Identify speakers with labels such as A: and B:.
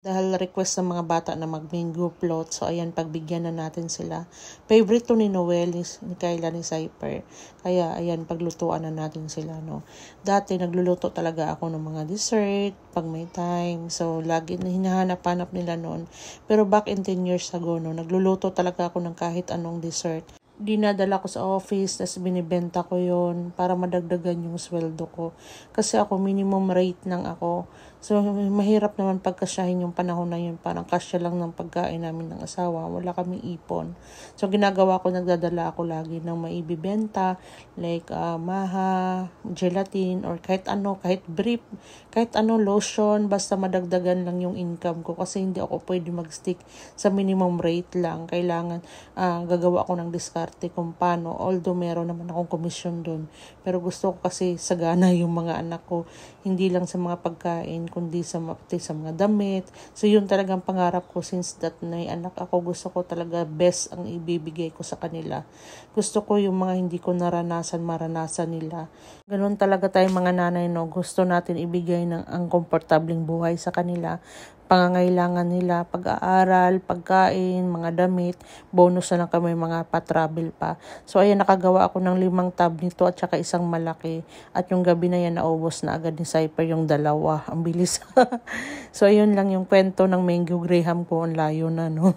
A: Dahil request ng mga bata na mag-mango float. So, ayan, pagbigyan na natin sila. Favorite to ni Noel, ni Kayla, ni Cyper. Kaya, ayan, paglutuan na natin sila, no. Dati, nagluluto talaga ako ng mga dessert pag may time. So, lagi na hinahanap-hanap nila noon. Pero back in 10 years ago, no, nagluluto talaga ako ng kahit anong dessert. Dinadala ko sa office, tas binibenta ko yon para madagdagan yung sweldo ko. Kasi ako, minimum rate lang ako. So, mahirap naman pagkasyahin yung panahon na yun. Parang kasya lang ng pagkain namin ng asawa. Wala kaming ipon. So, ginagawa ko, nagdadala ako lagi ng maibibenta. Like, maha, gelatin, or kahit ano, kahit brief, kahit ano, lotion. Basta madagdagan lang yung income ko. Kasi hindi ako pwede mag-stick sa minimum rate lang. Kailangan, gagawa ko ng diskarte kung paano. Although, meron naman akong komisyon dun. Pero gusto ko kasi sagana yung mga anak ko. Hindi lang sa mga pagkain, kundi sa mga damit. So, yun talagang pangarap ko since that na anak ako. Gusto ko talaga best ang ibibigay ko sa kanila. Gusto ko yung mga hindi ko maranasan nila. Ganun talaga tayong mga nanay, no? Gusto natin ibigay ang komportabling buhay sa kanila. Pangangailangan nila, pag-aaral, pagkain, mga damit, bonus na lang kami mga pa-travel pa. So, ayan, nakagawa ako ng 5 tab nito at saka isang malaki. At yung gabi na yan, naubos na agad ni Cyper yung 2. Ang bilis. So, ayun lang yung kwento ng Mango Graham ko. Ang layo na, no?